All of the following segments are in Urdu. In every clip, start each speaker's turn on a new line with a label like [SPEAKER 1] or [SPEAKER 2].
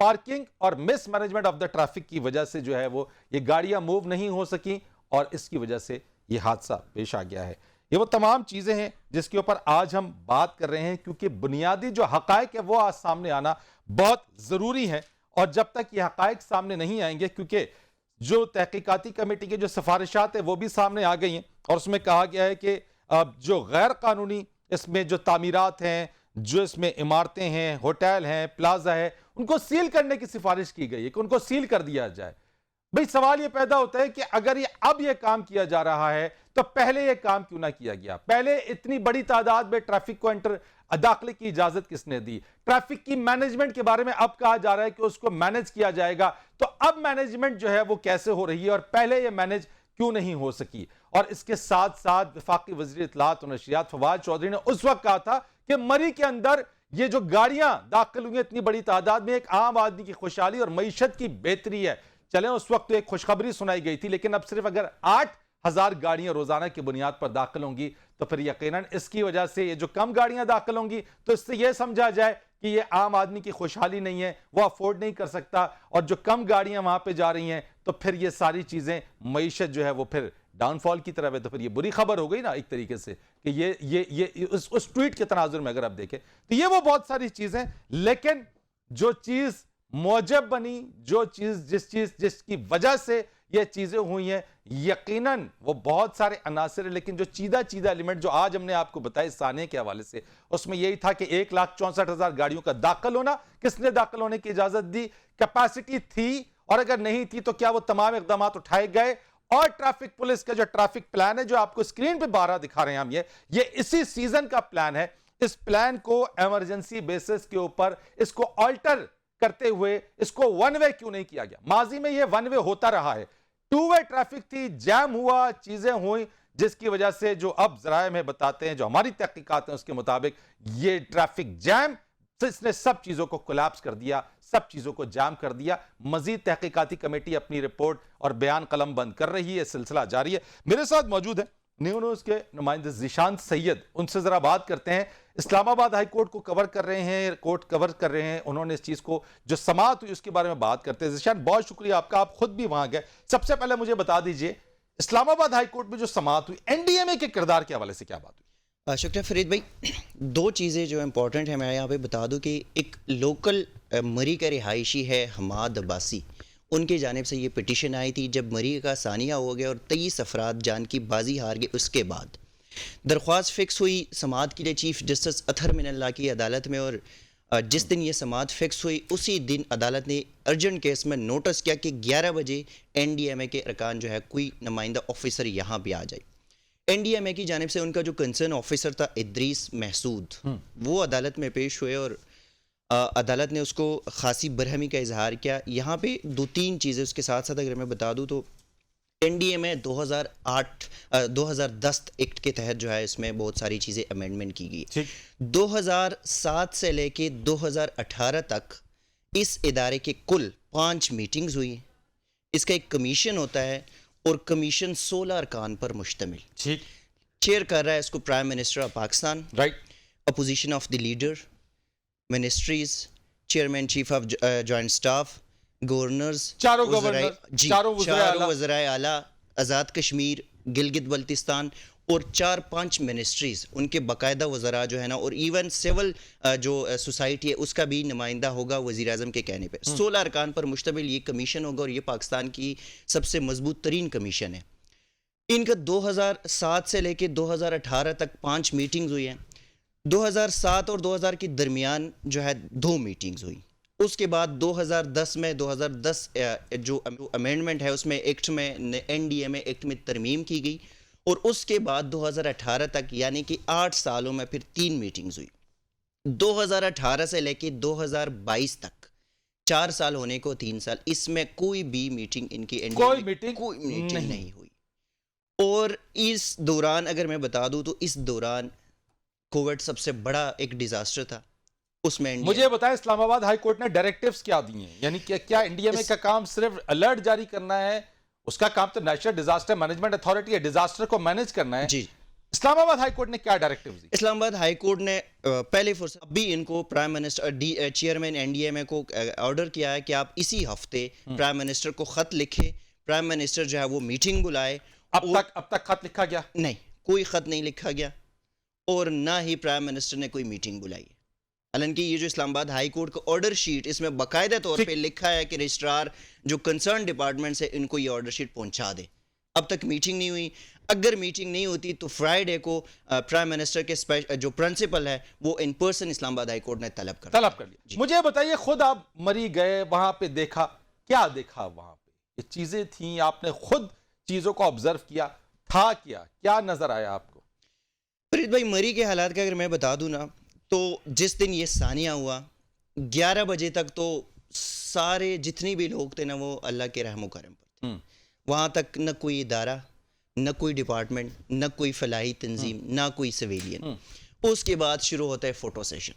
[SPEAKER 1] پارکنگ اور مس مینجمنٹ آف دا ٹریفک کی وجہ سے جو ہے وہ یہ گاڑیاں موو نہیں ہو سکیں اور اس کی وجہ سے یہ حادثہ پیش آ گیا ہے. یہ وہ تمام چیزیں ہیں جس کے اوپر آج ہم بات کر رہے ہیں کیونکہ بنیادی جو حقائق ہے وہ آج سامنے آنا بہت ضروری ہے. اور جب تک یہ حقائق سامنے نہیں آئیں گے, کیونکہ جو تحقیقاتی کمیٹی کے جو سفارشات ہیں وہ بھی سامنے آ گئی ہیں اور اس میں کہا گیا ہے کہ جو غیر قانونی اس میں جو تعمیرات ہیں, جو اس میں عمارتیں ہیں, ہوٹل ہیں, پلازا ہے, ان کو سیل کرنے کی سفارش کی گئی ہے کہ ان کو سیل کر دیا جائے. بھئی سوال یہ پیدا ہوتا ہے کہ اگر اب یہ کام کیا جا رہا ہے تو پہلے یہ کام کیوں نہ کیا گیا؟ پہلے اتنی بڑی تعداد میں ٹریفک کو داخلے کی اجازت کس نے دی؟ ٹریفک کی مینجمنٹ کے بارے میں اب کہا جا رہا ہے کہ اس کو مینج کیا جائے گا, تو اب مینجمنٹ جو ہے وہ کیسے ہو رہی ہے اور پہلے یہ مینج کیوں نہیں ہو سکی؟ اور اس کے ساتھ ساتھ وفاقی وزیر اطلاعات و نشریات فواد چودھری نے اس وقت کہا تھا کہ مری کے اندر یہ جو گاڑیاں داخل ہوئی ہیں اتنی بڑی تعداد میں, ایک عام آدمی کی خوشحالی اور معیشت کی بہتری ہے. چلیں اس وقت تو ایک خوشخبری سنائی گئی تھی, لیکن اب صرف اگر 8,000 گاڑیاں روزانہ کی بنیاد پر داخل ہوں گی تو پھر یقیناً اس کی وجہ سے یہ جو کم گاڑیاں داخل ہوں گی تو اس سے یہ سمجھا جائے کہ یہ عام آدمی کی خوشحالی نہیں ہے, وہ افورڈ نہیں کر سکتا, اور جو کم گاڑیاں وہاں پہ جا رہی ہیں تو پھر یہ ساری چیزیں معیشت جو ہے وہ پھر ڈاؤن فال کی طرف ہے. تو پھر یہ بری خبر ہو گئی نا ایک طریقے سے کہ یہ اس ٹویٹ کے تناظر میں اگر آپ دیکھیں تو یہ وہ بہت ساری چیزیں, لیکن جو چیز موجب بنی, جو چیز جس کی وجہ سے یہ چیزیں ہوئی ہیں, یقیناً وہ بہت سارے عناصر ہیں, لیکن جو چیدہ ایلیمنٹ جو آج ہم نے آپ کو بتایا سانے کے حوالے سے, اس میں یہی تھا کہ 1,64,000 گاڑیوں کا داخل ہونا, کس نے داخل ہونے کی اجازت دی؟ کیپیسٹی تھی, اور اگر نہیں تھی تو کیا وہ تمام اقدامات اٹھائے گئے؟ اور ٹریفک پولیس کا جو ٹریفک پلان ہے جو آپ کو اسکرین پہ بارہ دکھا رہے ہیں ہم, یہ اسی سیزن کا پلان ہے. اس پلان کو ایمرجنسی بیسس کے اوپر اس کو آلٹر کرتے ہوئے اس کو ون وے کیوں نہیں کیا گیا؟ ماضی میں یہ ون وے ہوتا رہا ہے, 2 وے ٹریفک تھی, جام ہوا, چیزیں ہوئیں, جس کی وجہ سے جو اب ذرائع میں بتاتے ہیں, جو ہماری تحقیقات ہیں اس کے مطابق یہ ٹریفک جام اس نے سب چیزوں کو کولیپس کر دیا, سب چیزوں کو جام کر دیا. مزید تحقیقاتی کمیٹی اپنی رپورٹ اور بیان قلم بند کر رہی ہے, سلسلہ جاری ہے. میرے ساتھ موجود ہیں نیو نیوز کے نمائندے ذیشان سید, ان سے ذرا بات کرتے ہیں. اسلام آباد ہائی کورٹ کو کور کر رہے ہیں, انہوں نے اس چیز کو جو سماعت ہوئی اس کے بارے میں بات کرتے ہیں. ذیشان بہت شکریہ آپ کا, آپ خود بھی وہاں گئے. سب سے پہلے مجھے بتا دیجئے اسلام آباد ہائی کورٹ میں جو سماعت ہوئی, این ڈی ایم اے کے کردار کے حوالے سے کیا بات ہوئی؟
[SPEAKER 2] شکریہ فرید بھائی. 2 چیزیں جو امپورٹنٹ ہیں میں یہاں پہ بتا دوں کہ ایک لوکل مری کا رہائشی ہے حماد عباسی, ان کی جانب سے یہ پٹیشن آئی تھی جب مری کا ثانیہ ہو گیا اور 23 افراد جان کی بازی ہار گئے. اس کے بعد درخواست فکس ہوئی سماعت کے لیے چیف جسٹس اطہر من اللہ کی عدالت میں, اور جس دن یہ سماعت فکس ہوئی اسی دن عدالت نے ارجنٹ کیس میں نوٹس کیا کہ 11 بجے این ڈی ایم اے کے ارکان جو ہے کوئی نمائندہ آفیسر یہاں پہ آ جائے. این ڈی ایم اے کی جانب سے ان کا جو کنسرن آفیسر تھا ادریس محسود, وہ عدالت میں پیش ہوئے اور عدالت نے اس کو خاصی برہمی کا اظہار کیا. یہاں پہ 2-3 چیزیں اس کے ساتھ ساتھ اگر میں بتا دوں تو این ڈی ایم اے 2010 ایکٹ کے تحت جو ہے اس میں بہت ساری چیزیں امینڈمنٹ کی گئی. 2007 سے لے کے 2018 تک اس ادارے کے کل 5 میٹنگز ہوئی. اس کا ایک کمیشن ہوتا ہے اور کمیشن 16 ارکان پر مشتمل. چیئر کر رہا ہے اس کو prime minister of Pakistan, opposition of the leader, ministries, chairman chief of joint staff, governors, چاروں وزرائے اعلیٰ, آزاد کشمیر, گلگت بلتستان, اور 4-5 منسٹریز ان کے باقاعدہ وزراء جو ہے نا, اور ایون سول جو سوسائٹی ہے اس کا بھی نمائندہ ہوگا وزیر اعظم کے کہنے پہ. 16 ارکان پر مشتمل یہ کمیشن ہوگا اور یہ پاکستان کی سب سے مضبوط ترین کمیشن ہے. ان کا 2007 سے لے کے 2018 تک 5 میٹنگز ہوئی ہیں. 2007 اور 2000 کے درمیان جو ہے 2 میٹنگز ہوئی. اس کے بعد 2010 میں 2010 جو امینڈمنٹ ہے اس میں ایکٹ میں N D M a act میں ترمیم کی گئی, اور اس کے بعد 2018 تک یعنی کہ 8 سالوں میں پھر 3 میٹنگز ہوئی. 2018 سے لے کے 2022 تک 4 سال ہونے کو 3 سال, اس میں کوئی بھی میٹنگ ان کی کوئی میٹنگ نہیں ہوئی. اور اس دوران اگر میں بتا دوں تو اس دوران کووڈ سب سے بڑا ایک ڈیزاسٹر تھا. اس میں
[SPEAKER 1] مجھے بتائیں اسلام آباد ہائی کورٹ نے ڈائریکٹیوز کیا دی ہیں, یعنی کیا این ڈی ایم اے کا کام صرف الرٹ جاری کرنا ہے؟ اس کا کام تو نیشنل ڈیزاسٹر مینجمنٹ اتھارٹی ہے, ڈیزاسٹر کو مینج کرنا ہے.
[SPEAKER 2] جی
[SPEAKER 1] اسلام آباد ہائی کورٹ نے کیا ڈائریکٹیو دی؟
[SPEAKER 2] اسلام آباد ہائی کورٹ نے پہلے فرصت ابھی ان کو prime minister chairman N D M A کو آرڈر کیا ہے کہ آپ اسی ہفتے پرائم منسٹر کو خط لکھیں, پرائم منسٹر جو ہے وہ میٹنگ بلائے.
[SPEAKER 1] اب تک خط لکھا گیا
[SPEAKER 2] نہیں, کوئی خط نہیں لکھا گیا اور نہ ہی پرائم منسٹر نے کوئی میٹنگ بلائی. حالانکہ یہ جو اسلام آباد ہائی کورٹ کا آرڈر شیٹ, اس میں باقاعدہ طور پہ لکھا ہے کہ رجسٹرار جو کنسرن ڈپارٹمنٹ سے ان کو یہ آرڈر شیٹ پہنچا دے. اب تک میٹنگ نہیں ہوئی. اگر میٹنگ نہیں ہوتی تو فرائیڈے کو پرائم منسٹر کے جو پرنسپل ہے وہ ان پرسن اسلام آباد ہائی کورٹ نے طلب کر
[SPEAKER 1] لیا. مجھے بتائیے, خود آپ مری گئے, وہاں پہ دیکھا, کیا دیکھا وہاں پہ؟ یہ چیزیں تھیں, آپ نے خود چیزوں کو آبزرو کیا, تھا کیا نظر آیا آپ کو؟
[SPEAKER 2] فرید بھائی, مری کے حالات کا اگر میں بتا دوں نا, تو جس دن یہ ثانیہ ہوا 11 بجے تک تو سارے جتنے بھی لوگ تھے نا وہ اللہ کے رحم و کرم پر تھے. وہاں تک نہ کوئی ادارہ, نہ کوئی ڈپارٹمنٹ, نہ کوئی فلاحی تنظیم, نہ کوئی سویلین. اس کے بعد شروع ہوتا ہے فوٹو سیشن.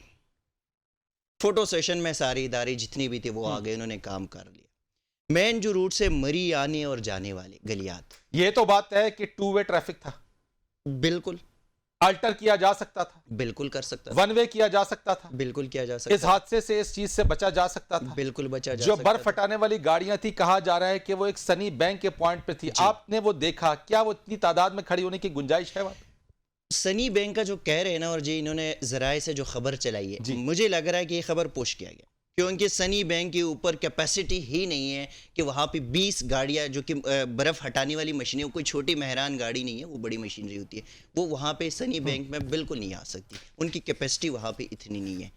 [SPEAKER 2] فوٹو سیشن میں سارے ادارے جتنے بھی تھے وہ آگئے, انہوں نے کام کر لیا. مین جو روٹ سے مری آنے اور جانے والے گلیات,
[SPEAKER 1] یہ تو بات ہے کہ 2 وے ٹریفک تھا,
[SPEAKER 2] بالکل
[SPEAKER 1] آلٹر کیا جا سکتا تھا,
[SPEAKER 2] بالکل کر سکتا تھا,
[SPEAKER 1] 1 وے کیا جا سکتا تھا,
[SPEAKER 2] بالکل کیا جا سکتا
[SPEAKER 1] اس حادثے سے, اس چیز سے بچا جا سکتا تھا,
[SPEAKER 2] بالکل بچا جا
[SPEAKER 1] جو
[SPEAKER 2] سکتا
[SPEAKER 1] برف ہٹانے والی گاڑیاں تھی, کہا جا رہا ہے کہ وہ ایک سنی بینک کے پوائنٹ پہ تھی. آپ نے وہ دیکھا, کیا وہ اتنی تعداد میں کھڑی ہونے کی گنجائش ہے وہاں؟
[SPEAKER 2] سنی بینک کا جو کہہ رہے ہیں نا, اور جی انہوں نے ذرائع سے جو خبر چلائی ہے, مجھے لگ رہا ہے کہ یہ خبر پوش کیا گیا, کیونکہ سنی بینک کے اوپر کیپیسٹی ہی نہیں ہے کہ وہاں پہ 20 گاڑیاں, جو کہ برف ہٹانے والی مشینیں, کوئی چھوٹی مہران گاڑی نہیں ہے, وہ بڑی مشینری ہوتی ہے, وہ وہاں پہ سنی بینک میں بالکل نہیں آ سکتی. ان کی کیپیسٹی وہاں پہ اتنی نہیں ہے.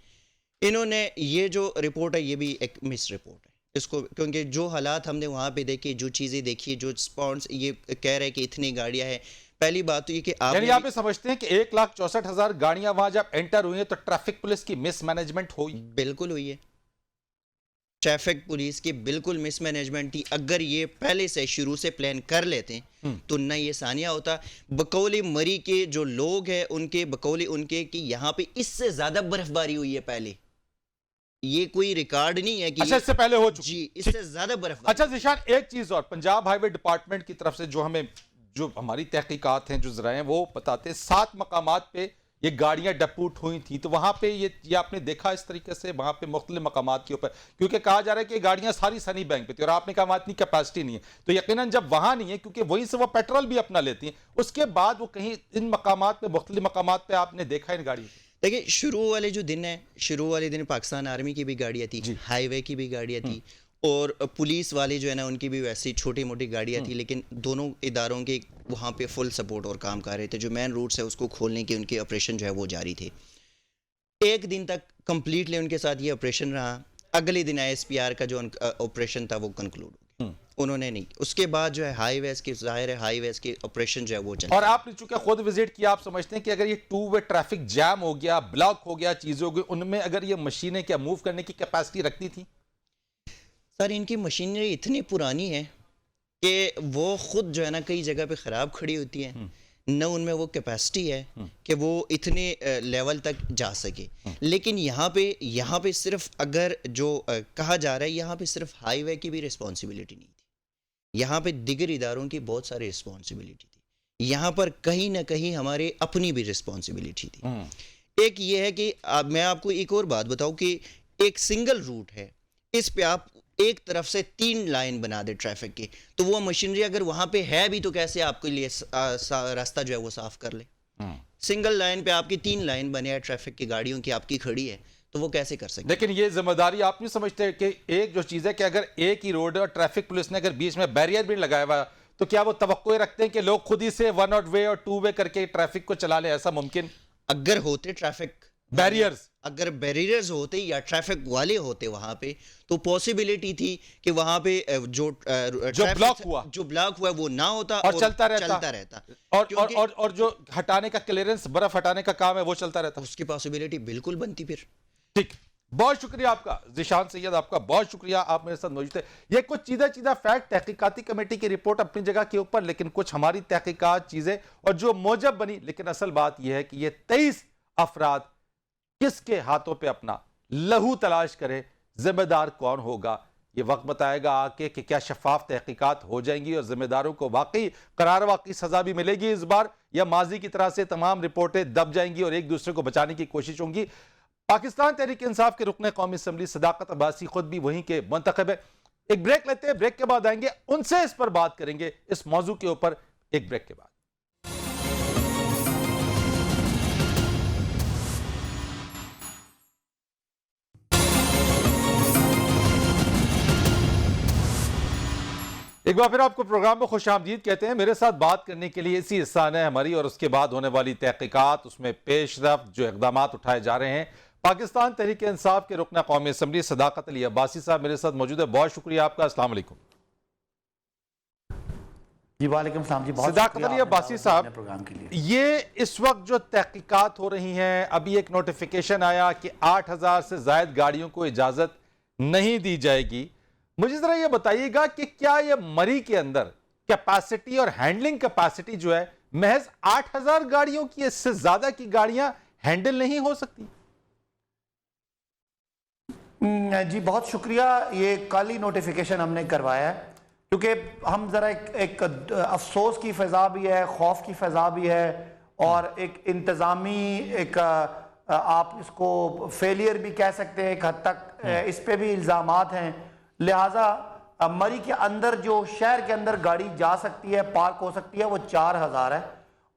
[SPEAKER 2] انہوں نے یہ جو رپورٹ ہے یہ بھی ایک مس رپورٹ ہے اس کو, کیونکہ جو حالات ہم نے وہاں پہ دیکھے, جو چیزیں دیکھی, جو سپونس یہ کہہ رہے کہ اتنی گاڑیاں ہیں. پہلی بات تو یہ کہ
[SPEAKER 1] یعنی آپ یہ سمجھتے ہیں کہ 1,64,000 گاڑیاں وہاں جب انٹر ہوئی ہیں تو ٹریفک پولیس کی مس مینجمنٹ ہوئی؟
[SPEAKER 2] بالکل ہوئی ہے. ٹریفک پولیس کی بالکل مس مینجمنٹ تھی. اگر یہ پہلے سے شروع سے پلان کر لیتے تو نہ یہ ثانیہ ہوتا. بقول مری کے جو لوگ ہیں ان کے, بقول ان کے, کہ یہاں پہ اس سے زیادہ برف باری ہوئی ہے پہلے. یہ کوئی ریکارڈ نہیں ہے کہ
[SPEAKER 1] اچھا اس سے پہلے ہو چکی.
[SPEAKER 2] جی, اس سے زیادہ برف.
[SPEAKER 1] اچھا ذیشان, ایک چیز اور, پنجاب ہائی وے ڈپارٹمنٹ کی طرف سے جو ہماری تحقیقات ہیں, جو ذرائع ہیں, وہ بتاتے ہیں 7 مقامات پہ یہ گاڑیاں ڈپوٹ ہوئی تھیں. تو وہاں پہ یہ آپ نے دیکھا اس طریقے سے, وہاں پہ مختلف مقامات کے اوپر, کیونکہ کہا جا رہا ہے کہ یہ گاڑیاں ساری سنی بینک پہ تھی, اور آپ نے کہا وہاں اتنی کیپیسٹی نہیں ہے. تو یقیناً جب وہاں نہیں ہے, کیونکہ وہیں سے وہ پیٹرول بھی اپنا لیتی ہیں, اس کے بعد وہ کہیں ان مقامات پہ, مختلف مقامات پہ آپ نے دیکھا ان گاڑیوں.
[SPEAKER 2] دیکھیں شروع والے جو دن ہیں, شروع والے دن پاکستان آرمی کی بھی گاڑیاں تھی, ہائی وے کی بھی گاڑیاں تھی, اور پولیس والے جو ہے نا ان کی بھی ویسی چھوٹی موٹی گاڑیاں تھی. لیکن دونوں اداروں کے وہاں پہ فل سپورٹ اور کام کر رہے تھے. جو مین روٹس ہے اس کو کھولنے کے ان کے آپریشن جو ہے وہ جاری تھے. ایک دن تک کمپلیٹلی ان کے ساتھ یہ آپریشن رہا. اگلے دن آئی ایس پی آر کا جو آپریشن تھا وہ کنکلوڈ ہو گیا, انہوں نے نہیں. اس کے بعد جو ہے ہائی ویز کے, ظاہر ہے ہائی ویز کے آپریشن جو ہے وہ چل.
[SPEAKER 1] اور آپ نے چونکہ خود وزٹ کیا, آپ سمجھتے ہیں کہ اگر یہ 2 وے ٹریفک جام ہو گیا, بلاک ہو گیا, چیزیں ہو گئی, ان میں اگر یہ مشینیں کیا موو کرنے کی کیپیسٹی رکھتی تھی؟
[SPEAKER 2] سر ان کی مشینری اتنی پرانی ہے کہ وہ خود جو ہے نا کئی جگہ پہ خراب کھڑی ہوتی ہے, نہ ان میں وہ کیپیسٹی ہے کہ وہ اتنے لیول تک جا سکے. لیکن یہاں پہ صرف اگر جو کہا جا رہا ہے, یہاں پہ صرف ہائی وے کی بھی رسپانسبلٹی نہیں تھی, یہاں پہ دیگر اداروں کی بہت ساری رسپانسبلٹی تھی. یہاں پر کہیں نہ کہیں ہمارے اپنی بھی رسپانسبلٹی تھی. ایک یہ ہے کہ میں آپ کو ایک اور بات بتاؤں کہ ایک سنگل روٹ ہے, اس پہ آپ ایک طرف سے 3 لائن بنا دے ٹریفک کی, تو وہ مشینری اگر وہاں پہ ہے بھی تو کیسے آپ کے لیے راستہ جو ہے وہ صاف کر لے. سنگل لائن پہ آپ کی 3 لائن بنے ہیں ٹریفک کی گاڑیوں کی, آپ کی کھڑی ہے, تو وہ کیسے کر سکتے؟
[SPEAKER 1] لیکن یہ ذمہ داری آپ نہیں سمجھتے کہ ایک جو چیز ہے کہ اگر ایک ہی روڈ ہے اور ٹریفک پولیس نے اگر بیچ میں بیریئر بھی لگایا ہوا, تو کیا وہ توقع رکھتے ہیں کہ لوگ خود ہی سے 1 وے اور 2 وے کر کے ٹریفک کو چلا لیں؟ ایسا ممکن
[SPEAKER 2] اگر ہوتے ٹریفک
[SPEAKER 1] بیریئرز,
[SPEAKER 2] اگر بیریئرز ہوتے یا ٹریفک والے ہوتے وہاں پہ, تو پاسبلٹی تھی کہ وہاں پہ جو بلاک ہوا وہ نہ ہوتا
[SPEAKER 1] اور چلتا رہتا, اور جو ہٹانے کا کلیئرنس, برف ہٹانے کا کام ہے, وہ چلتا رہتا.
[SPEAKER 2] اس کی پاسبلٹی بالکل بنتی پھر.
[SPEAKER 1] ٹھیک, بہت شکریہ آپ کا ذیشان سید, آپ کا بہت شکریہ, آپ میرے ساتھ موجود تھے. یہ کچھ چیزیں فیکٹ, تحقیقاتی کمیٹی کی رپورٹ اپنی جگہ کے اوپر, لیکن کچھ ہماری تحقیقات چیزیں اور جو موجب بنی. لیکن اصل بات یہ ہے کہ یہ 23 افراد کس کے ہاتھوں پہ اپنا لہو تلاش کرے, ذمہ دار کون ہوگا, یہ وقت بتائے گا کہ کیا شفاف تحقیقات ہو جائیں گی اور ذمہ داروں کو واقعی سزا بھی ملے گی اس بار، یا ماضی کی طرح سے تمام رپورٹیں دب جائیں گی اور ایک دوسرے کو بچانے کی کوشش ہوں گی۔ پاکستان تحریک انصاف کے رکن قومی اسمبلی صداقت عباسی خود بھی وہیں کے منتخب ہے۔ ایک بریک لیتے ہیں، بریک کے بعد آئیں گے، ان سے اس پر بات کریں گے، اس موضوع کے اوپر، ایک بریک کے بعد۔ ایک بار پھر آپ کو پروگرام میں خوش آمدید کہتے ہیں۔ میرے ساتھ بات کرنے کے لیے اسی حصہ نے ہماری اور اس کے بعد ہونے والی تحقیقات، اس میں پیش رفت، جو اقدامات اٹھائے جا رہے ہیں، پاکستان تحریک انصاف کے رکن قومی اسمبلی صداقت علی عباسی صاحب میرے ساتھ موجود ہے۔ بہت شکریہ آپ کا، السلام علیکم۔
[SPEAKER 3] جی وعلیکم السلام جی، بہت
[SPEAKER 1] صداقت علی عباسی صاحب، یہ اس وقت جو تحقیقات ہو رہی ہیں، ابھی ایک نوٹیفیکیشن آیا کہ 8,000 سے زائد گاڑیوں کو اجازت نہیں دی جائے گی۔ مجھے ذرا یہ بتائیے گا کہ کیا یہ مری کے اندر کیپیسٹی اور ہینڈلنگ کیپیسٹی جو ہے محض 8,000 گاڑیوں کی، اس سے زیادہ کی گاڑیاں ہینڈل نہیں ہو سکتی؟
[SPEAKER 3] جی بہت شکریہ، یہ کل ہی نوٹیفیکیشن ہم نے کروایا ہے، کیونکہ ہم ذرا ایک افسوس کی فضا بھی ہے، خوف کی فضا بھی ہے، اور ایک انتظامی ایک آپ اس کو فیلئر بھی کہہ سکتے ہیں ایک حد تک، اس پہ بھی الزامات ہیں۔ لہٰذا مری کے اندر جو شہر کے اندر گاڑی جا سکتی ہے، پارک ہو سکتی ہے، وہ 4,000 ہے،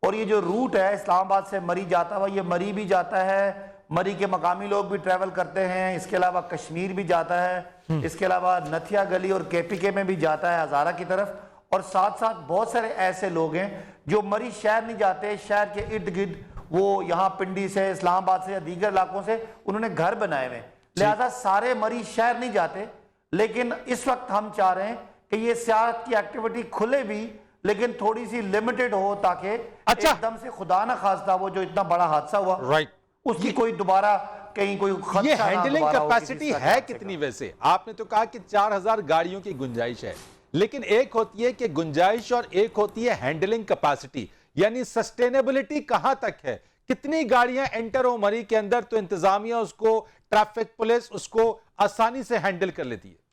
[SPEAKER 3] اور یہ جو روٹ ہے اسلام آباد سے مری جاتا ہوا، یہ مری بھی جاتا ہے، مری کے مقامی لوگ بھی ٹریول کرتے ہیں، اس کے علاوہ کشمیر بھی جاتا ہے، اس کے علاوہ نتھیا گلی اور کے پی کے میں بھی جاتا ہے ہزارہ کی طرف، اور ساتھ ساتھ بہت سارے ایسے لوگ ہیں جو مری شہر نہیں جاتے، شہر کے ارد گرد وہ یہاں پنڈی سے، اسلام آباد سے یا دیگر علاقوں سے انہوں نے گھر بنائے ہوئے ہیں، لہٰذا سارے مری شہر نہیں جاتے، لیکن اس وقت ہم چاہ رہے ہیں کہ یہ سیاحت کی ایکٹیویٹی کھلے بھی، لیکن تھوڑی سی لیمیٹڈ ہو، تاکہ ایک دم سے خدا نہ خواستہ وہ جو اتنا بڑا حادثہ ہوا اس کی کوئی دوبارہ کہیں کوئی خدشہ نہ،
[SPEAKER 1] یہ ہینڈلنگ کیپیسٹی ہے کتنی؟ ویسے آپ نے تو کہا کہ 4,000 گاڑیوں کی گنجائش ہے، لیکن ایک ہوتی ہے کہ گنجائش اور ایک ہوتی ہے ہینڈلنگ کیپیسٹی، یعنی سسٹینیبلٹی کہاں تک ہے؟ کتنی گاڑیاں انٹر ہو مری کے اندر تو انتظامیہ اس کو، ٹریفک پولیس اس کو آسانی سے ہینڈل کر لیتی ہے؟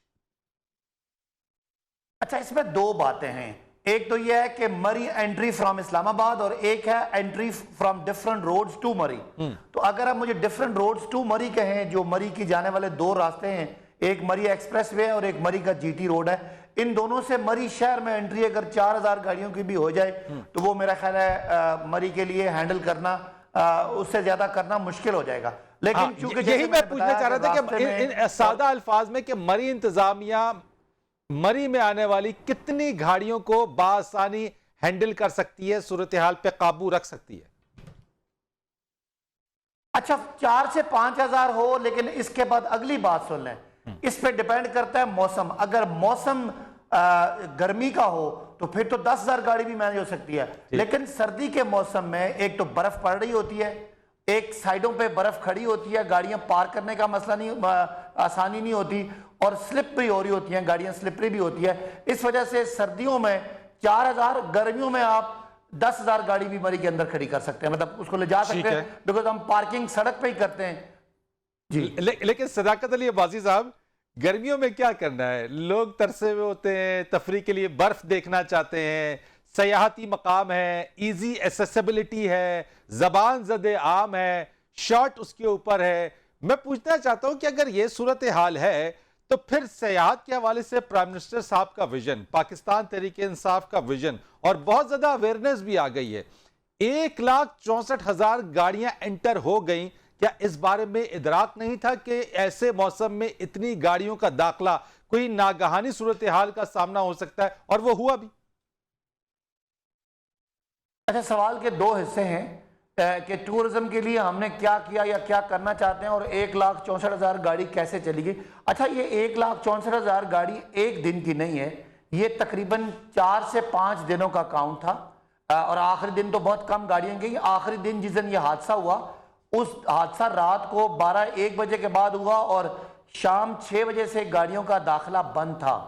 [SPEAKER 3] اچھا، اس میں دو باتیں ہیں، ایک تو یہ ہے کہ مری انٹری فرام اسلام آباد، اور ایک ہے entry from different roads to Murree. تو اگر آپ مجھے ڈیفرنٹ روڈز ٹو مری کہیں، جو مری کی جانے والے دو راستے ہیں، ایک مری ایکسپریس وے اور ایک مری کا جی ٹی روڈ ہے، ان دونوں سے مری شہر میں انٹری اگر 4,000 گاڑیوں کی بھی ہو جائے تو وہ میرا خیال ہے مری کے لیے ہینڈل کرنا، اس سے زیادہ کرنا مشکل ہو جائے گا۔ لیکن چونکہ
[SPEAKER 1] یہی میں پوچھنا چاہ رہا تھا کہ ان سادہ الفاظ میں کہ مری انتظامیہ مری میں آنے والی کتنی گاڑیوں کو بآسانی ہینڈل کر سکتی ہے، صورتحال پہ قابو رکھ سکتی ہے؟
[SPEAKER 3] اچھا 4 سے 5,000 ہو، لیکن اس کے بعد اگلی بات سن لیں، اس پہ ڈیپینڈ کرتا ہے موسم۔ اگر موسم گرمی کا ہو تو پھر تو 10,000 گاڑی بھی مینج ہو سکتی ہے، لیکن سردی کے موسم میں ایک تو برف پڑ رہی ہوتی ہے، ایک سائیڈوں پہ برف کھڑی ہوتی ہے، گاڑیاں پارک کرنے کا مسئلہ نہیں، آسانی نہیں ہوتی، اور سلپ بھی ہو رہی ہوتی ہیں، گاڑیاں سلپری بھی ہوتی ہے۔ اس وجہ سے سردیوں میں 4,000، گرمیوں میں آپ 10,000 گاڑی بھی مری کے اندر کھڑی کر سکتے ہیں، مطلب اس کو لے جا سکتے ہیں، بیکاز ہم پارکنگ سڑک پہ ہی کرتے ہیں۔ جی
[SPEAKER 1] لیکن صداقت علی عباسی صاحب، گرمیوں میں کیا کرنا ہے؟ لوگ ترسے ہوئے ہوتے ہیں، تفریح کے لیے برف دیکھنا چاہتے ہیں، سیاحتی مقام ہے، ایزی ایسیسیبلٹی ہے، زبان زد عام ہے، شارٹ اس کے اوپر ہے۔ میں پوچھنا چاہتا ہوں کہ اگر یہ صورتحال ہے تو پھر سیاحت کے حوالے سے پرائم منسٹر صاحب کا ویژن، پاکستان تحریک انصاف کا ویژن، اور بہت زیادہ اویئرنیس بھی آ گئی ہے، 1,64,000 گاڑیاں انٹر ہو گئیں، کیا اس بارے میں ادراک نہیں تھا کہ ایسے موسم میں اتنی گاڑیوں کا داخلہ کوئی ناگہانی صورتحال کا سامنا ہو سکتا ہے، اور وہ ہوا بھی؟
[SPEAKER 3] اچھا، سوال کے دو حصے ہیں کہ ٹورزم کے لیے ہم نے کیا کیا یا کیا کرنا چاہتے ہیں، اور 1,64,000 گاڑی کیسے چلی گئی۔ اچھا، یہ 1,64,000 گاڑی ایک دن کی نہیں ہے، یہ تقریباً 4 سے 5 دنوں کا کاؤنٹ تھا، اور آخری دن تو بہت کم گاڑیاں گئی۔ آخری دن جس دن یہ حادثہ ہوا، اس حادثہ رات کو 12-1 بجے کے بعد ہوا، اور شام 6 بجے سے گاڑیوں کا داخلہ بند تھا۔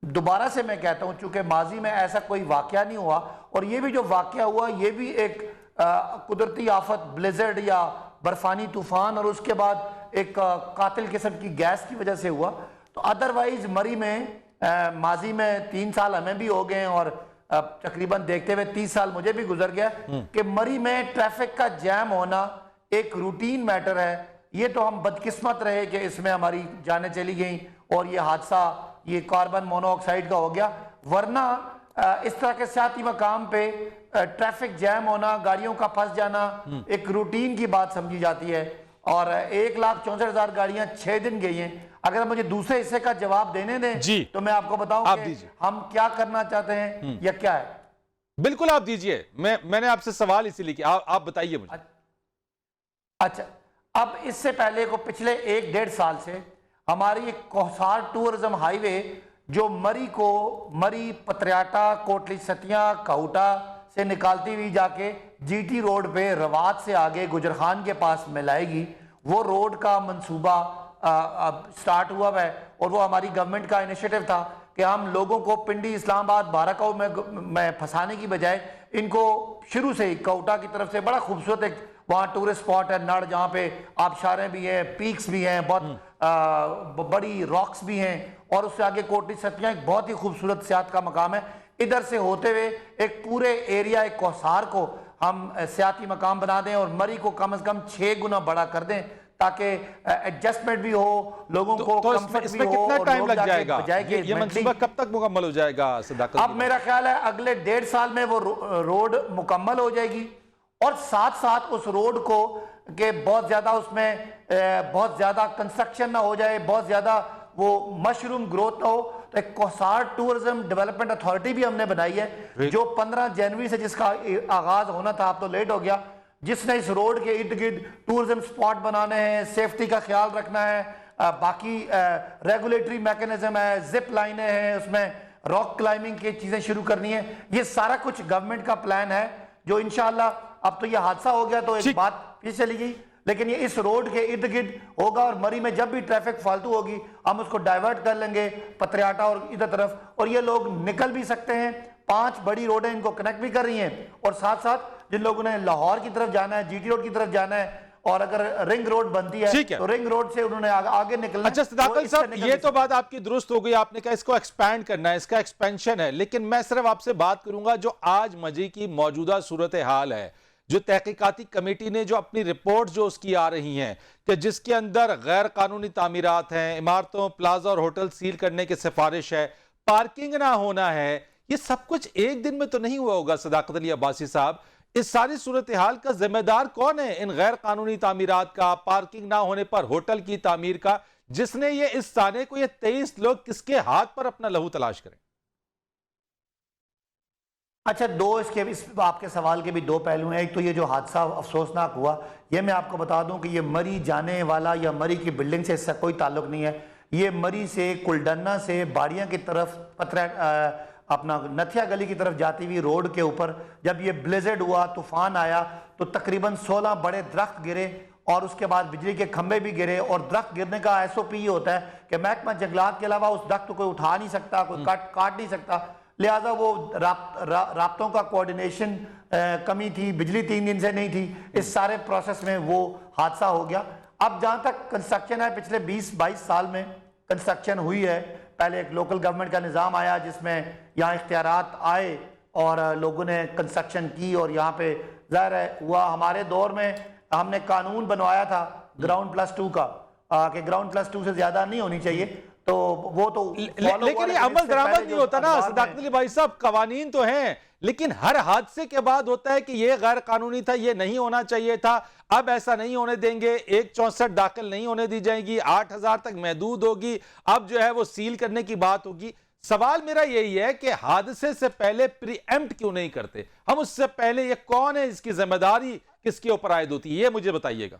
[SPEAKER 3] دوبارہ سے میں کہتا ہوں، چونکہ ماضی میں ایسا کوئی واقعہ نہیں ہوا، اور یہ بھی جو واقعہ ہوا یہ بھی ایک قدرتی آفت، بلیزرڈ یا برفانی طوفان، اور اس کے بعد ایک قاتل قسم کی گیس کی وجہ سے ہوا۔ تو ادروائز مری میں ماضی میں 3 سال ہمیں بھی ہو گئے اور تقریباً دیکھتے ہوئے 30 سال مجھے بھی گزر گیا کہ مری میں ٹریفک کا جام ہونا ایک روٹین میٹر ہے. یہ تو ہم بدقسمت رہے کہ اس میں ہماری جانیں چلی گئیں اور یہ حادثہ یہ کاربن مونو آکسائڈ کا ہو گیا, ورنہ اس طرح کے سیاحتی مقام پہ ٹریفک جام ہونا, گاڑیوں کا پھنس جانا ایک روٹین کی بات سمجھی جاتی ہے. اور 1,64,000 گاڑیاں 6 دن گئی ہیں. اگر مجھے دوسرے حصے کا جواب دینے دیں تو میں آپ کو بتاؤں کہ ہم کیا کرنا چاہتے ہیں یا کیا ہے.
[SPEAKER 1] بالکل آپ دیجئے, میں نے آپ سے سوال اسی لیے کیا, آپ بتائیے مجھے.
[SPEAKER 3] اچھا, اب اس سے پہلے کو پچھلے 1-1.5 سال سے ہماری ایک کوہسار ٹورزم ہائی وے جو مری پتریاٹا کوٹلی ستیاں کاؤٹا سے نکالتی ہوئی جا کے جی ٹی روڈ پہ روات سے آگے گجرخان کے پاس ملائے گی, وہ روڈ کا منصوبہ سٹارٹ ہوا ہے. اور وہ ہماری گورنمنٹ کا انیشیٹو تھا کہ ہم لوگوں کو پنڈی اسلام آباد بارکاؤ میں پھنسانے کی بجائے ان کو شروع سے ہی کوٹا کی طرف سے بڑا خوبصورت ایک وہاں ٹورسٹ سپاٹ ہے نڑ, جہاں پہ آبشاریں بھی ہیں, پیکس بھی ہیں, بہت بڑی راکس بھی ہیں, اور اس سے آگے کوٹلی ستیاں ایک بہت ہی خوبصورت سیاحت کا مقام ہے. ادھر سے ہوتے ہوئے ایک پورے ایریا ایک کوہسار کو ہم سیاحتی مقام بنا دیں اور مری کو کم از کم 6 گنا بڑا کر دیں تاکہ ایڈجسٹمنٹ بھی ہو, لوگوں کو کمفرٹ بھی ہو.
[SPEAKER 1] کتنا ٹائم لگ جائے گا یہ منصوبہ, کب تک مکمل ہو جائے گا صداقت؟
[SPEAKER 3] اب میرا خیال ہے اگلے 1.5 سال میں وہ روڈ مکمل ہو جائے گی, اور ساتھ ساتھ اس روڈ کو کہ بہت زیادہ اس میں بہت زیادہ کنسٹرکشن نہ ہو جائے, بہت زیادہ وہ مشروم گروتھ نہ ہو, تو ایک کوہسار ٹورزم ڈیولپمنٹ اتھارٹی بھی ہم نے بنائی ہے جو 15 جنوری سے جس کا آغاز ہونا تھا, اب تو لیٹ ہو گیا, جس نے اس روڈ کے ارد گرد ٹورزم سپاٹ بنانے ہیں, سیفٹی کا خیال رکھنا ہے, باقی ریگولیٹری میکنزم ہے, زپ لائنیں ہیں, اس میں راک کلائمبنگ کی چیزیں شروع کرنی ہے. یہ سارا کچھ گورنمنٹ کا پلان ہے جو انشاءاللہ, اب تو یہ حادثہ ہو گیا تو ایک بات پیچھے چلی گئی, لیکن یہ اس روڈ کے ارد گرد ہوگا, اور مری میں جب بھی ٹریفک فالتو ہوگی ہم اس کو ڈائیورٹ کر لیں گے پتریاٹا اور ادھر طرف, اور یہ لوگ نکل بھی سکتے ہیں. 5 بڑی روڈیں ان کو کنیکٹ بھی کر رہی ہیں, اور ساتھ ساتھ جن لوگوں نے لاہور کی طرف جانا ہے, جی ٹی روڈ کی طرف جانا ہے, اور اگر رنگ روڈ بنتی ہے تو رنگ روڈ سے انہوں نے آگے نکلنا.
[SPEAKER 1] اچھا صداقت صاحب, یہ تو بات آپ کی درست ہو گئی, آپ نے کہا اس کو ایکسپینڈ کرنا ہے, اس کا ایکسپینشن ہے, لیکن میں صرف آپ سے بات کروں گا جو آج مری کی موجودہ صورتحال ہے, جو تحقیقاتی کمیٹی نے جو اپنی رپورٹ جو اس کی آ رہی ہیں کہ جس کے اندر غیر قانونی تعمیرات ہیں, عمارتوں, پلازا اور ہوٹل سیل کرنے کی سفارش ہے, پارکنگ نہ ہونا ہے, یہ سب کچھ ایک دن میں تو نہیں ہوا ہوگا صداقت علی عباسی صاحب. اس ساری صورتحال کا ذمہ دار کون ہے, ان غیر قانونی تعمیرات کا, پارکنگ نہ ہونے پر ہوٹل کی تعمیر کا, جس نے یہ اس سانے کو یہ 23 لوگ کس کے ہاتھ پر اپنا لہو تلاش کریں؟
[SPEAKER 3] اچھا, آپ کے سوال کے بھی 2 پہلو ہیں. ایک تو یہ جو حادثہ افسوسناک ہوا, یہ میں آپ کو بتا دوں کہ یہ مری جانے والا یا مری کی بلڈنگ سے اس سے کوئی تعلق نہیں ہے. یہ مری سے کلڈنا سے باڑیاں کی طرف اپنا نتھیا گلی کی طرف جاتی ہوئی روڈ کے اوپر جب یہ بلیزرڈ ہوا, طوفان آیا, تو تقریباً 16 بڑے درخت گرے, اور اس کے بعد بجلی کے کھمبے بھی گرے. اور درخت گرنے کا ایس او پی یہ ہوتا ہے کہ محکمہ جنگلات کے علاوہ اس درخت کو کوئی اٹھا نہیں سکتا, کوئی کاٹ نہیں سکتا, لہٰذا وہ رابطوں کا کوارڈینیشن کمی تھی, بجلی 3 دن سے نہیں تھی, اس سارے پروسیس میں وہ حادثہ ہو گیا. اب جہاں تک کنسٹرکشن ہے, پچھلے 20-22 سال میں کنسٹرکشن ہوئی ہے. پہلے ایک لوکل گورنمنٹ کا نظام آیا جس میں یہاں اختیارات آئے اور لوگوں نے کنسٹرکشن کی, اور یہاں پہ ظاہر ہے ہوا. ہمارے دور میں ہم نے قانون بنوایا تھا گراؤنڈ پلس 2 کا کہ گراؤنڈ پلس 2 سے زیادہ نہیں ہونی چاہیے, تو وہ تو
[SPEAKER 1] لیکن یہ عمل درآمد نہیں ہوتا نا صداقت علی بھائی صاحب. قوانین تو ہیں, لیکن ہر حادثے کے بعد ہوتا ہے کہ یہ غیر قانونی تھا, یہ نہیں ہونا چاہیے تھا, اب ایسا نہیں ہونے دیں گے, 164 داخل نہیں ہونے دی جائیں گی, 8000 تک محدود ہوگی, اب جو ہے وہ سیل کرنے کی بات ہوگی. سوال میرا یہی ہے کہ حادثے سے پہلے پری ایمپٹ کیوں نہیں کرتے ہم, اس سے پہلے یہ کون ہے, اس کی ذمہ داری کس کے اوپر عائد ہوتی ہے, یہ مجھے بتائیے گا.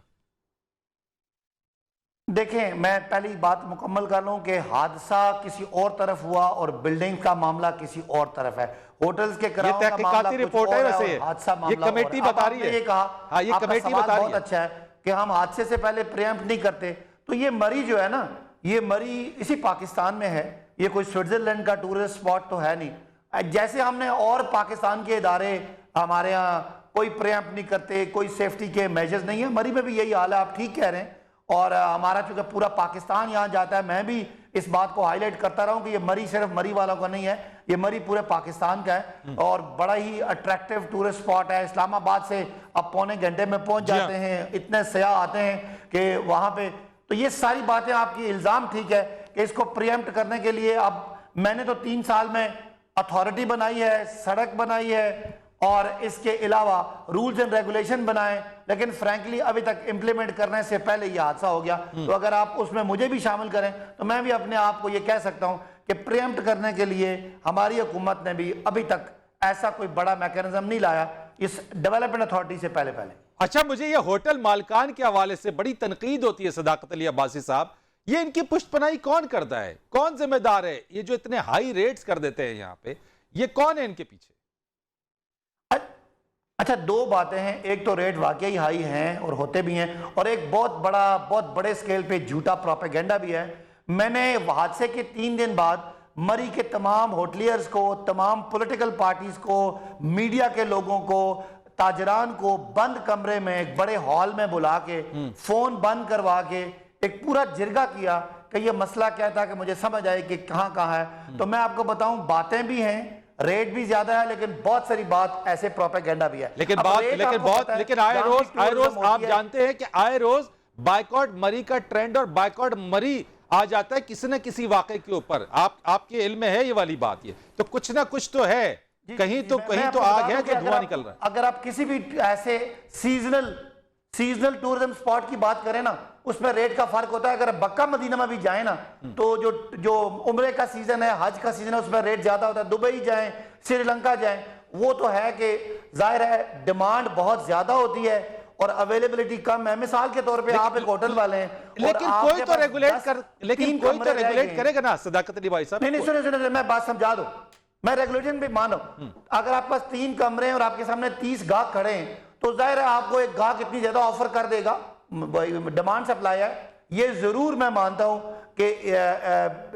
[SPEAKER 3] دیکھیں, میں پہلی بات مکمل کر لوں کہ حادثہ کسی اور طرف ہوا اور بلڈنگ کا معاملہ کسی اور طرف ہے. ہوٹلز کے کراؤ کا معاملہ کچھ اور ہے اور حادثہ معاملہ اور ہے.
[SPEAKER 1] یہ کمیٹی بتا رہی ہے,
[SPEAKER 3] یہ کہا آپ کا سوال بہت اچھا ہے کہ ہم حادثے سے پہلے پریمپٹ نہیں کرتے. تو یہ مری جو ہے نا, یہ مری اسی پاکستان میں ہے, یہ کوئی سوئٹزرلینڈ کا ٹورسٹ سپاٹ تو ہے نہیں. جیسے ہم نے اور پاکستان کے ادارے ہمارے ہاں کوئی پریمپٹ نہیں کرتے, کوئی سیفٹی کے میجرز نہیں ہیں, مری میں بھی یہی حال ہے, آپ ٹھیک کہہ رہے ہیں. اور ہمارا چونکہ پورا پاکستان یہاں جاتا ہے, میں بھی اس بات کو ہائی لائٹ کرتا رہا ہوں کہ یہ مری صرف مری والوں کا نہیں ہے، یہ مری پورے پاکستان کا ہے اور بڑا ہی اٹریکٹیو ٹورسٹ سپاٹ ہے. اسلام آباد سے آپ پونے گھنٹے میں پہنچ جاتے ہیں، اتنے سیاح آتے ہیں کہ وہاں پہ. تو یہ ساری باتیں آپ کی الزام ٹھیک ہے کہ اس کو پریمپٹ کرنے کے لیے اب میں نے تو 3 سال میں اتھارٹی بنائی ہے، سڑک بنائی ہے اور اس کے علاوہ رولز اینڈ ریگولیشن بنائے، لیکن فرینکلی ابھی تک امپلیمنٹ کرنے سے پہلے یہ حادثہ ہو گیا. تو اگر آپ اس میں مجھے بھی شامل کریں تو میں بھی اپنے آپ کو یہ کہہ سکتا ہوں کہ پریمپٹ کرنے کے لیے ہماری حکومت نے بھی ابھی تک ایسا کوئی بڑا میکانزم نہیں لایا اس ڈیولپمنٹ اتھارٹی سے پہلے.
[SPEAKER 1] اچھا، مجھے یہ ہوٹل مالکان کے حوالے سے بڑی تنقید ہوتی ہے صداقت علی عباسی صاحب، یہ ان کی پشت پناہی کون کرتا ہے؟ کون ذمہ دار ہے؟ یہ جو اتنے ہائی ریٹس کر دیتے ہیں یہاں پہ، یہ کون ہے ان کے پیچھے؟
[SPEAKER 3] اچھا، 2 باتیں ہیں. ایک تو ریٹ واقعی ہائی ہیں اور ہوتے بھی ہیں، اور ایک بہت بڑے سکیل پہ جھوٹا پروپیگنڈا بھی ہے. میں نے حادثے کے 3 دن بعد مری کے تمام ہوٹلیئرز کو، تمام پولیٹیکل پارٹیز کو، میڈیا کے لوگوں کو، تاجران کو بند کمرے میں ایک بڑے ہال میں بلا کے فون بند کروا کے ایک پورا جرگہ کیا کہ یہ مسئلہ کیا تھا، کہ مجھے سمجھ آئے کہ کہاں ہے. تو میں آپ کو بتاؤں، باتیں بھی ہیں، ریٹ بھی زیادہ ہے، لیکن بہت ساری بات ایسے پروپیگنڈا بھی ہے.
[SPEAKER 1] لیکن آئے روز آپ جانتے ہیں کہ آئے روز بائیکاٹ مری کا ٹرینڈ اور بائیکاٹ مری آ جاتا ہے کسی نہ کسی واقعے کے اوپر. آپ کے علم میں ہے یہ والی بات؟ یہ تو کچھ نہ کچھ تو ہے، کہیں تو آگ ہے جو دھواں نکل رہا ہے.
[SPEAKER 3] اگر آپ کسی بھی ایسے سیزنل ٹورزم سپاٹ کی بات کریں نا، اس میں ریٹ کا فرق ہوتا ہے. اگر مکہ مدینہ میں بھی جائیں نا تو جو عمرے کا سیزن ہے، حج کا سیزن ہے، اس میں ریٹ زیادہ ہوتا ہے. دبئی جائیں، سری لنکا جائیں، وہ تو ہے کہ ظاہر ہے ڈیمانڈ بہت زیادہ ہوتی ہے اور اویلیبلٹی کم ہے. مثال کے طور پہ آپ ایک ہوٹل والے ہیں،
[SPEAKER 1] لیکن کوئی تو ریگولیٹ کرے گا نا صداقت علی بھائی صاحب.
[SPEAKER 3] نہیں سنیں، میں بات سمجھا دوں. میں ریگولیشن بھی مانو، اگر آپ پاس 3 کمرے ہیں اور آپ کے سامنے 30 گاہک کھڑے ہیں تو ظاہر ہے آپ کو ایک گاہک اتنی زیادہ آفر کر دے گا. ڈیمانڈ سپلائی ہے. یہ ضرور میں مانتا ہوں کہ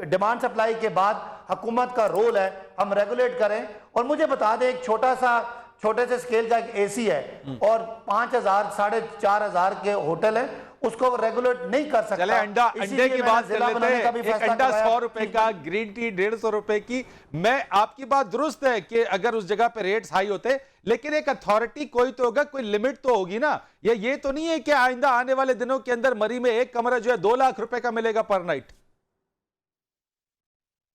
[SPEAKER 3] ڈیمانڈ سپلائی کے بعد حکومت کا رول ہے ہم ریگولیٹ کریں. اور مجھے بتا دیں، ایک چھوٹے سے سکیل کا ایک اے سی ہے اور 5,000 4,500 کے ہوٹل ہیں، اس کو ریگولیٹ نہیں کر سکتا.
[SPEAKER 1] چلے انڈے کی بات کر لیتے ہیں. ایک انڈا 100 روپے کا، گرین ٹی 150 روپے کی. میں آپ کی بات درست ہے کہ اگر اس جگہ پہ ریٹس ہائی ہوتے، لیکن ایک اتھارٹی کوئی تو ہوگا، کوئی لمٹ تو ہوگی نا. یہ تو نہیں ہے کہ آئندہ آنے والے دنوں کے اندر مری میں ایک کمرہ جو ہے 2 لاکھ روپے کا ملے گا پر نائٹ.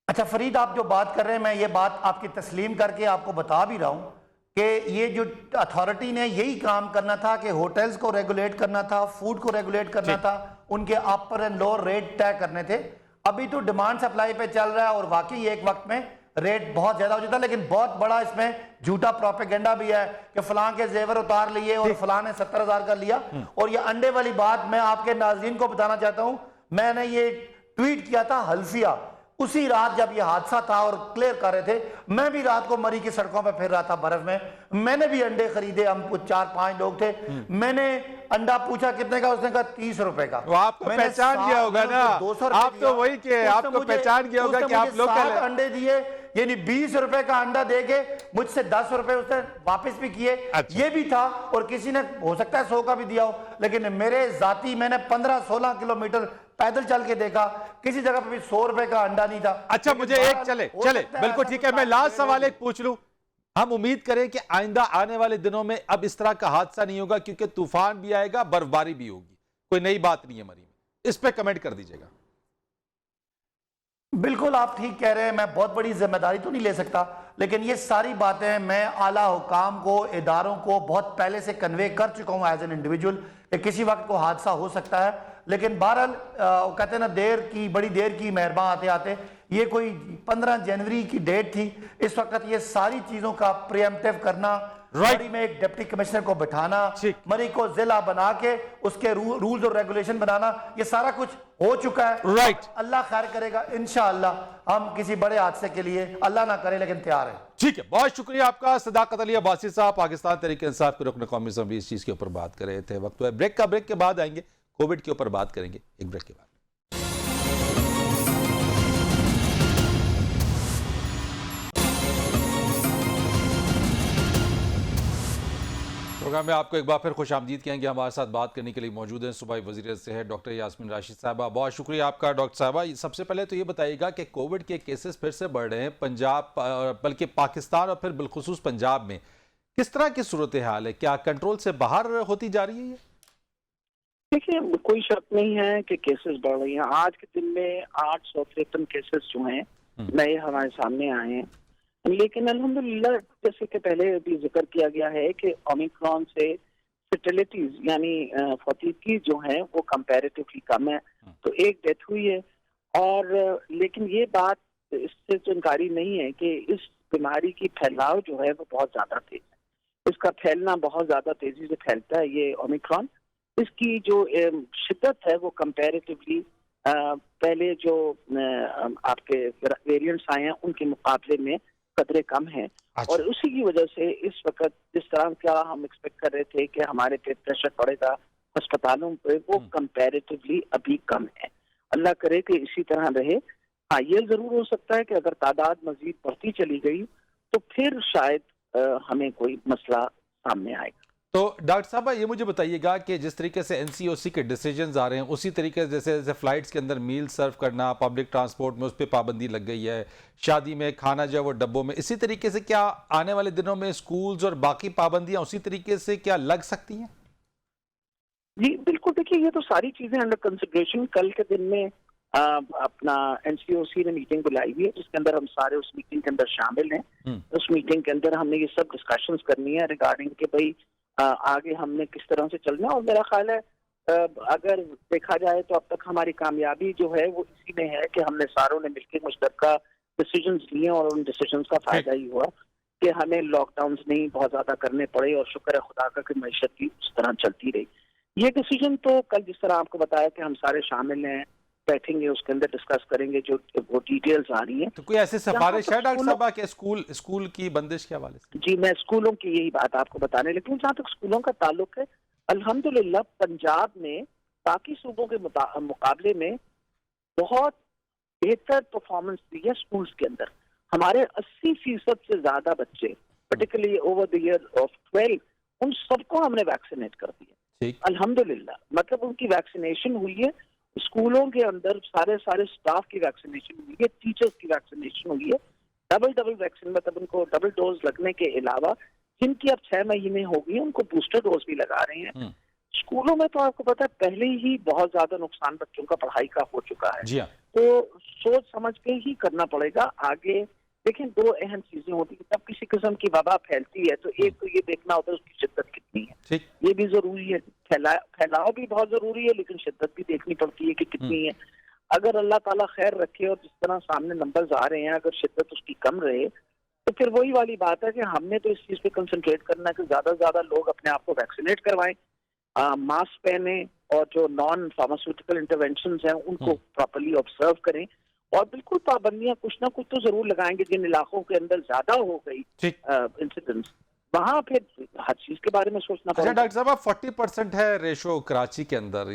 [SPEAKER 3] اچھا فرید، آپ جو بات کر رہے ہیں، میں یہ بات آپ کی تسلیم کر کے آپ کو بتا بھی رہا ہوں کہ یہ جو اتھارٹی نے یہی کام کرنا تھا کہ ہوٹلز کو ریگولیٹ کرنا تھا، فوڈ کو ریگولیٹ کرنا تھا، ان کے اپر اینڈ لوور ریٹ طے کرنے تھے. ابھی تو ڈیمانڈ سپلائی پہ چل رہا ہے اور واقعی ایک وقت میں ریٹ بہت زیادہ ہو جاتا ہے، لیکن بہت بڑا اس میں جھوٹا پروپیگنڈا بھی ہے کہ فلاں کے زیور اتار لیے اور فلاں نے 70,000 کا لیا. اور یہ انڈے والی بات میں آپ کے ناظرین کو بتانا چاہتا ہوں، میں نے یہ ٹویٹ کیا تھا حلفیہ اسی رات جب یہ حادثہ تھا اور کلیئر کر رہے تھے. میں بھی رات کو مری کی سڑکوں پہ پھر رہا تھا برف میں نے بھی انڈے خریدے. ہم 4-5 لوگ تھے. میں نے انڈا پوچھا کتنے کا، اس نے کہا 30 روپے کا.
[SPEAKER 1] آپ کو پہچان گیا ہوگا نا، آپ تو وہی کہ آپ کو پہچان گیا ہوگا کہ آپ لوکل ہیں.
[SPEAKER 3] انڈے دیے، یعنی 20 روپے کا انڈا دے کے مجھ سے 10 روپے اس نے واپس بھی کیے. یہ بھی تھا. اور کسی نے ہو سکتا ہے 100 کا بھی دیا ہو، لیکن میرے ذاتی میں نے 15-16 کلومیٹر پیدل چل کے دیکھا، کسی جگہ پہ بھی 100 روپے کا انڈا نہیں تھا.
[SPEAKER 1] اچھا مجھے ایک چلے بالکل ٹھیک ہے، میں لاسٹ سوال ایک پوچھ لوں. ہم امید کریں کہ آئندہ آنے والے دنوں میں اب اس طرح کا حادثہ نہیں ہوگا، کیونکہ طوفان بھی آئے گا، برف باری بھی ہوگی. کوئی نئی بات نہیں ہے مری میں. اس پہ کمنٹ کر دیجئے گا.
[SPEAKER 3] بالکل آپ ٹھیک کہہ رہے ہیں. میں بہت بڑی ذمہ داری تو نہیں لے سکتا، لیکن یہ ساری باتیں میں اعلیٰ حکام کو، اداروں کو بہت پہلے سے کنوے کر چکا ہوں ایز این انڈیویجول کہ کسی وقت کو حادثہ ہو سکتا ہے. لیکن بہرحال کہتے ہیں نا، بڑی دیر کی مہرباں آتے آتے. یہ کوئی 15 جنوری کی ڈیٹ تھی. اس وقت یہ ساری چیزوں کا پریمپٹیو کرنا، مری میں ایک ڈپٹی کمشنر کو بٹھانا، مری کو ضلع بنا کے اس کے رولز اور ریگولیشن بنانا، یہ سارا کچھ ہو چکا ہے. اللہ خیر کرے گا انشاءاللہ. ہم کسی بڑے حادثے کے لیے اللہ نہ کرے لیکن تیار ہیں.
[SPEAKER 1] ٹھیک ہے، بہت شکریہ آپ کا. صداقت علی عباسی صاحب پاکستان تحریک انصاف کے رکن قومی اسمبلی اس چیز کے اوپر بات کر رہے تھے. وقت ہے بریک کا. بریک کے بعد آئیں گے، کووڈ کے اوپر بات کریں گے. ایک بریک کے بعد. پروگرام میں آپ کو ایک بار پھر خوش آمدید کہیں گے. ہمارے ساتھ بات کرنے کے لیے موجود ہیں صوبائی وزیر صحت ڈاکٹر یاسمین راشد صاحبہ. بہت شکریہ آپ کا ڈاکٹر صاحبہ. سب سے پہلے تو یہ بتائیے گا کہ کووڈ کے کیسز پھر سے بڑھ رہے ہیں پنجاب بلکہ پاکستان اور پھر بالخصوص پنجاب میں. کس طرح کی صورتحال ہے؟ کیا کنٹرول سے باہر ہوتی جا رہی ہے یہ؟
[SPEAKER 4] دیکھیے کوئی شک نہیں ہے کہ کیسز بڑھ رہی ہیں. آج کے دن میں 853 کیسز جو ہیں نئے ہمارے سامنے آئے ہیں. لیکن الحمدللہ جیسے کہ پہلے بھی ذکر کیا گیا ہے کہ اومیکرون سے فیٹیلٹیز یعنی فوتیگی جو ہیں وہ کمپیریٹیولی کم ہے. تو ایک ڈیتھ ہوئی ہے. اور لیکن یہ بات اس سے تو انکاری نہیں ہے کہ اس بیماری کی پھیلاؤ جو ہے وہ بہت زیادہ تیز ہے. اس کا پھیلنا بہت زیادہ تیزی سے پھیلتا ہے یہ اومیکرون. اس کی جو شدت ہے وہ کمپیریٹیولی پہلے جو آپ کے ویریئنٹس آئے ہیں ان کے مقابلے میں قدرے کم ہیں. اور اسی کی وجہ سے اس وقت جس طرح کا ہم ایکسپیکٹ کر رہے تھے کہ ہمارے پہ پریشر پڑے گا ہسپتالوں پہ وہ کمپیریٹیولی ابھی کم ہے. اللہ کرے کہ اسی طرح رہے. ہاں یہ ضرور ہو سکتا ہے کہ اگر تعداد مزید بڑھتی چلی گئی تو پھر شاید ہمیں کوئی مسئلہ سامنے آئے گا.
[SPEAKER 1] تو ڈاکٹر صاحبہ یہ مجھے بتائیے گا کہ جس طریقے سے NCOC کے ڈیسیجنز آ رہے ہیں اسی طریقے سے جیسے فلائٹس کے اندر میل سرو کرنا، پبلک ٹرانسپورٹ میں اس پہ پابندی لگ گئی ہے، شادی میں کھانا جو ہے وہ ڈبوں میں، اسی طریقے سے کیا آنے والے دنوں میں سکولز اور باقی پابندیاں اسی طریقے سے کیا لگ سکتی ہیں؟
[SPEAKER 4] جی بالکل. دیکھیے یہ تو ساری چیزیں انڈر کنسیڈریشن. کل کے دن میں اپنا NCOC نے میٹنگ بلائی ہوئی ہے جس کے اندر ہم سارے اس میٹنگ کے اندر شامل ہیں. اس میٹنگ کے اندر ہم نے یہ سب ڈسکشنز کرنی ہے ریگارڈنگ کہ بھائی آگے ہم نے کس طرح سے چلنا ہے. اور میرا خیال ہے اگر دیکھا جائے تو اب تک ہماری کامیابی جو ہے وہ اسی میں ہے کہ ہم نے ساروں نے مل کے مشترکہ ڈیسیجنز لیے اور ان ڈیسیجنز کا فائدہ ہی ہوا کہ ہمیں لاک ڈاؤنز نہیں بہت زیادہ کرنے پڑے اور شکر ہے خدا کا کہ معیشت بھی اس طرح چلتی رہی. یہ ڈیسیجن تو کل جس طرح آپ کو بتایا کہ ہم سارے شامل ہیں، بیٹھیں گے اس کے اندر ڈسکس کریں گے جو وہ ڈیٹیلز آ رہی ہیں.
[SPEAKER 1] تو کوئی ایسی سفارش ہے ڈاکٹر صاحبہ کہ اسکول کی بندش کے حوالے سے؟
[SPEAKER 4] جی میں اسکولوں کی یہی بات آپ کو بتانے لگی ہوں. جہاں تک اسکولوں کا تعلق ہے الحمدللہ پنجاب میں باقی صوبوں کے مقابلے میں بہت بہتر پرفارمنس دی ہے. اسکولس کے اندر ہمارے 80% سے زیادہ بچے particularly over the year of 12 ان سب کو ہم نے ویکسینیٹ کر دیا الحمدللہ. مطلب ان کی ویکسینیشن ہوئی ہے. اسکولوں کے اندر سارے سٹاف کی ویکسینیشن ہوئی ہے، ٹیچرز کی ویکسینیشن ہوئی ہے. ڈبل ویکسین مطلب ان کو ڈبل ڈوز لگنے کے علاوہ جن کی اب 6 مہینے ہو گئی ہیں ان کو بوسٹر ڈوز بھی لگا رہے ہیں. اسکولوں میں تو آپ کو پتا ہے پہلے ہی بہت زیادہ نقصان بچوں کا پڑھائی کا ہو چکا ہے. تو سوچ سمجھ کے ہی کرنا پڑے گا. آگے دیکھیں 2 اہم چیزیں ہوتی ہیں جب کسی قسم کی وبا پھیلتی ہے تو ایک تو یہ دیکھنا ہوتا ہے اس کی شدت کتنی ہے. یہ بھی ضروری ہے. پھیلاؤ بھی بہت ضروری ہے لیکن شدت بھی دیکھنی پڑتی ہے کہ کتنی ہے. اگر اللہ تعالیٰ خیر رکھے اور جس طرح سامنے نمبرز آ رہے ہیں اگر شدت اس کی کم رہے تو پھر وہی والی بات ہے کہ ہم نے تو اس چیز پہ کنسنٹریٹ کرنا ہے کہ زیادہ سے زیادہ لوگ اپنے آپ کو ویکسینیٹ کروائیں، ماسک پہنیں اور جو نان فارماسیوٹیکل انٹرونشنز ہیں ان کو پراپرلی آبزرو کریں اور بالکل پابندیاں کچھ نہ کچھ تو ضرور لگائیں گے. جن علاقوں کے اندر زیادہ ہو گئی انسیڈنٹس وہاں پھر ہر چیز کے بارے میں سوچنا پڑے گا.
[SPEAKER 1] ڈاکٹر صاحب 40% ہے ریشو کراچی کے اندر،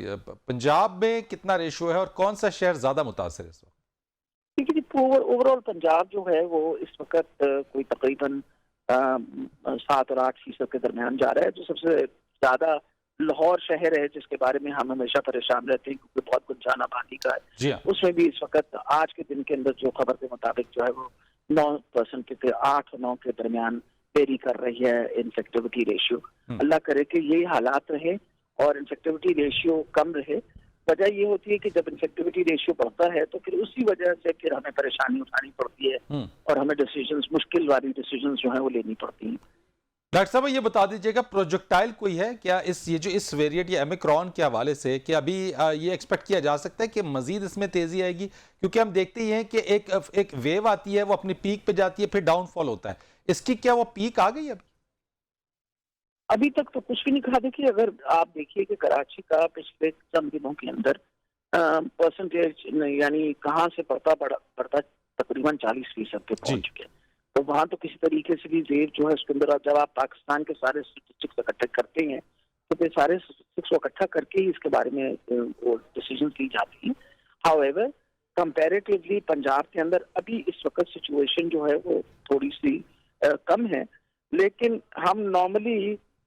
[SPEAKER 1] پنجاب میں کتنا ریشو ہے اور کون سا شہر زیادہ متاثر ہے اس وقت؟
[SPEAKER 4] اوور آل پنجاب جو ہے وہ اس وقت کوئی تقریباً 7 اور 8% کے درمیان جا رہا ہے. جو سب سے زیادہ لاہور شہر ہے جس کے بارے میں ہم ہمیشہ پریشان رہتے ہیں کیونکہ بہت کچھ جان آبادی کا ہے. اس میں بھی اس وقت آج کے دن کے اندر جو خبر کے مطابق جو ہے وہ 9% کے 8 اور 9 کے درمیان ویری کر رہی ہے انفیکٹیوٹی ریشیو. اللہ کرے کہ یہ حالات رہے اور انفیکٹیوٹی ریشیو کم رہے. وجہ یہ ہوتی ہے کہ جب انفیکٹیوٹی ریشیو بڑھتا ہے تو پھر اسی وجہ سے پھر ہمیں پریشانی اٹھانی پڑتی ہے اور ہمیں ڈیسیجنز مشکل والی ڈیسیجنز جو ہیں وہ لینی پڑتی ہیں.
[SPEAKER 1] ڈاکٹر صاحب یہ بتا دیجیے گا پروجیکٹائل کوئی ہے کیا اس ویریئنٹ یا اومیکرون کے حوالے سے کہ ابھی یہ ایکسپیکٹ کیا جا سکتا ہے کہ مزید اس میں تیزی آئے گی؟ کیونکہ ہم دیکھتے ہی ہیں کہ ایک ویو آتی ہے وہ اپنی پیک پہ جاتی ہے پھر ڈاؤن فال ہوتا ہے. اس کی کیا وہ پیک آ گئی
[SPEAKER 4] ابھی تک تو کچھ بھی نہیں کہا. دیکھیے اگر آپ دیکھیے کہ کراچی کا پچھلے چند دنوں کے اندر پرسنٹیج یعنی کہاں سے پڑتا تقریباً 40% پہ پہنچ چکے. تو وہاں تو کسی طریقے سے بھی زیر جو ہے اس کے اندر جب آپ پاکستان کے سارے اسٹیٹسٹکس اکٹھے کرتے ہیں تو پھر سارے اسٹیٹسٹکس کو اکٹھا کر کے ہی اس کے بارے میں وہ ڈیسیجنز لی جاتی ہیں. ہاؤ ایور کمپیریٹیولی پنجاب کے اندر ابھی اس وقت سچویشن جو ہے وہ تھوڑی سی کم ہے. لیکن ہم نارملی